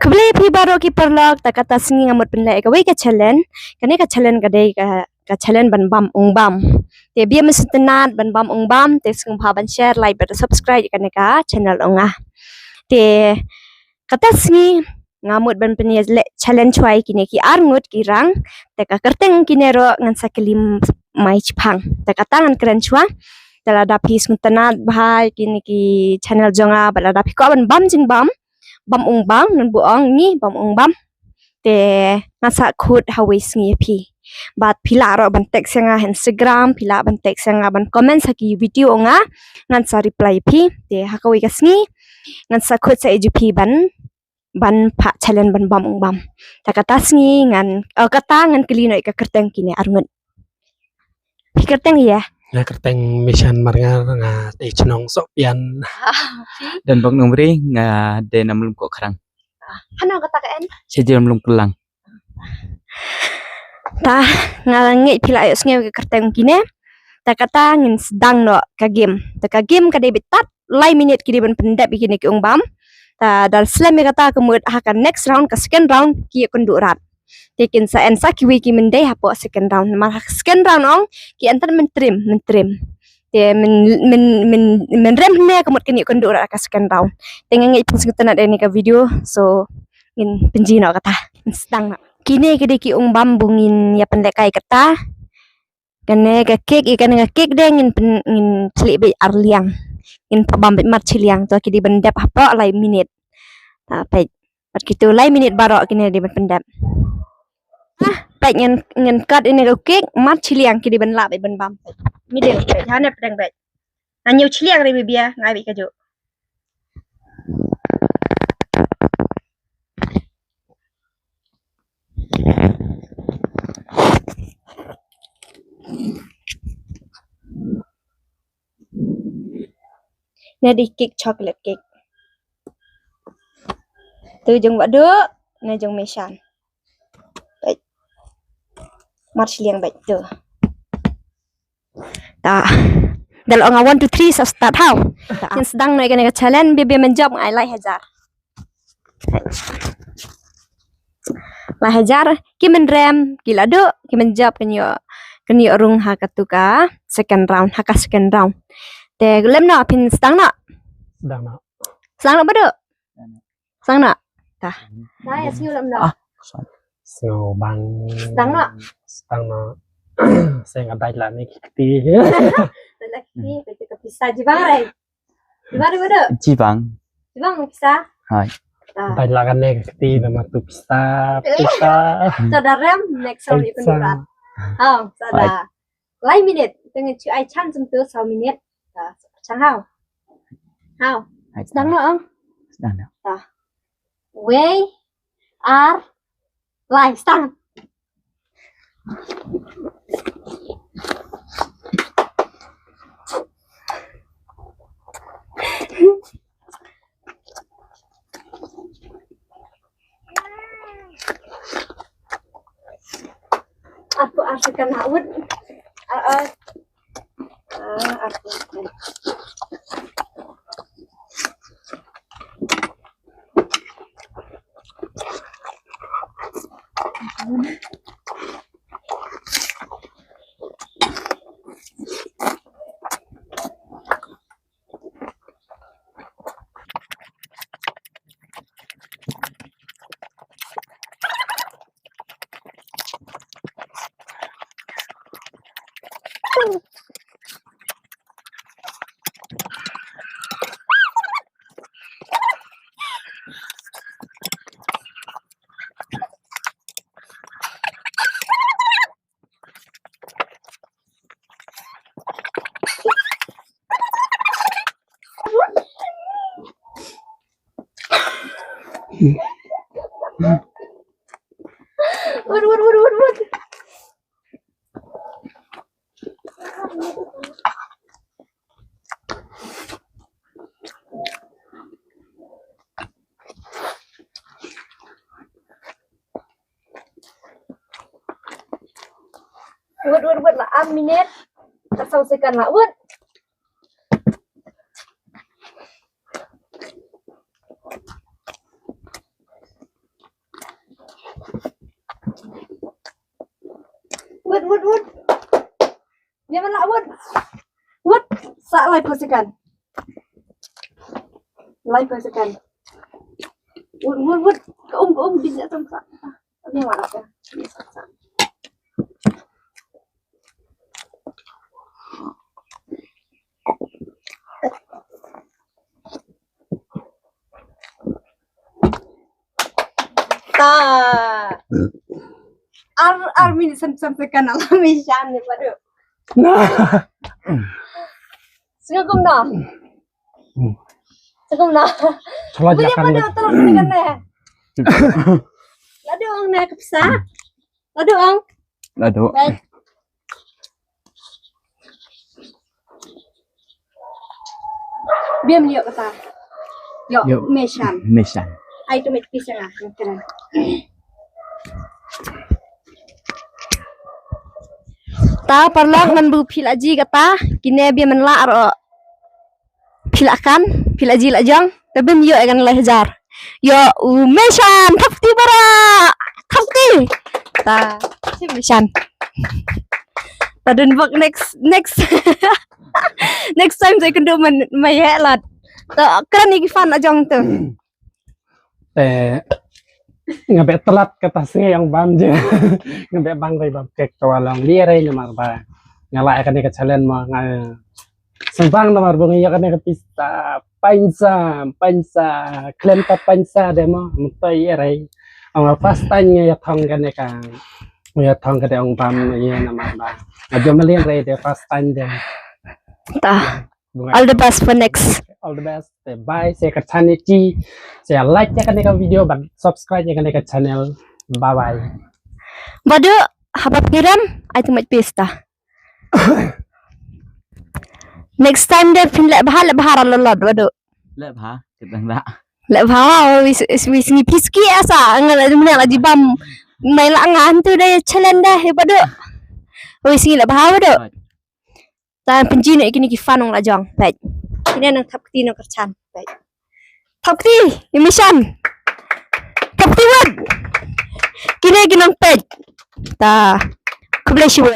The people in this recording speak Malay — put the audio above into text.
Kebeli pi baru ki perlok tak kata singi ngamut pendai ka wei ka challenge kani ka challenge ka dei ka challenge ban bam ung bam te bia mesti tenat ban bam ung bam te sing pa ban share like ban subscribe kani ka channel ongah te kata singi ngamut ban peni challenge wai kini ki arngut ki rang te ka kerteng kini ro ngan sakelim mai chipang te kata ngan keren chua tela dapi sing tenat bahai kini ki channel jonga bala dapi ko ban bam jing bam bam ung bam nan buong ni bam ung bam te ngasa khut hawis ngi pi bat pila ro ban tek senga Instagram pila ban tek senga ban comment saki video nga ngan sa reply pi te hakawi kasngi ngan sa khut sa ejupi ban pa challenge ban bam ung bam ta kata sngi ngan kata ngan kelino ka kerteng kini arngun pi kerteng ya na kerteng mission marnga nga te chnong sok pian dan bang nomri nga de namlum ko kharang hano kata ka en sejam lum kelang ta ngalangi pila ayo sngi ka kerteng kini ta kata ngin sedang no ka game ka debit tat lai minute kini ban pendap kini ki ung bam ta dal slam kata kemud akan next round ka second round ki kundurat tekin sa en sa ki wiki mendai hapo second round mal second round ong ki antar mentrim te men rem ne kemud kini kundurat ka second round tengen ngi pun tena deni ka video so in penjino kata sedang kini kede ki ung bam bungin ya pendek kai kata kene ka cake ikan nga cake deng in celik be arliang in pabam mat ciliang to kidi bendap apa lai minute ta pat gitu lai minute barok kini di pendap baik ngen kat ini ka cake mat ciliang kidi ben la be ben bam mi de hane pedang baik anyu ciliang re bia ngai be kajo Nadi cake chocolate cake tu jeng wadu na jeng mesan baik mat liang baik tu ta dal onga 1 2 3 so start how in sedang noi kena challenge bibi menjawab ngai lai hajar lai hajar ki menrem ki ladu ki menjawab kenyo rung ha katuka second round te lem no pin sedang no badu sedang no ta saya siu lem no snow bang sedang no saya ngadai lah ni kiti lagi kita bisa jibang rai jibang badu jibang bisa hai dai lah kan ni kiti nama tu pista sadarem next round you can do that sada lai minute dengan cu ai chan zum tu 6 minute chang how sedang no ong sedang no we are live start aku asykan hawud aku Wood. Wood lah 1 minute. Tak selesaikan lah wood. wood. Dia mana wood? Wood. Sa live persekan. Live persekan. Wood. Bisa sama. Ini mana ya? Armin sam-samkan alami syan ni padu. Sengagum na. Sengagum na. Coba Punya jangan padu terus dengan na. Ladu ang na kapsa. Ladu ang. Lado. Baik. Biam liok kata. Yo, meshan. Mesan. Ai tu met pisang ah, keren. Ta parlak man bu phil aji kata kine bi man la ro philakan phil aji la jang tabim yo akan la hajar yo meshan thapti bara thapti ta si meshan tadun bak next next time saya kena man mai helat ta keren ni fan ajang tu ngabe telat kata singa yang bam je ngabe bang rai bam kek kawalang dia rai namar ba ngala akan ke challenge ma sembang namar bungi ya kan ke pista pansa klenta pansa demo mutai rai ang first time ya thong kan ya thong ke ong bam ya namar ba ajo melin rai de first time de ta all the best for next. All the best. Bye. Saya ke channel Ci. Saya like ya kan video, dan subscribe ya kan ke channel. Bye bye. Badu habab kiram ai tu mat pesta. Next time dia fin la bahar lolod badu. Lep ha. Kita ndak. La bahar wis ni piski asa ngala mana la jibam. Mai la ngan tu dia challenge dah badu. Wis ni la bahar badu. Dan penji nak kini kifanong la jong. Baik. Ini nang thapti nang kercan. Baik. Thapti, emission. Thapti wad. Kini ginang pej. Ta. God bless you.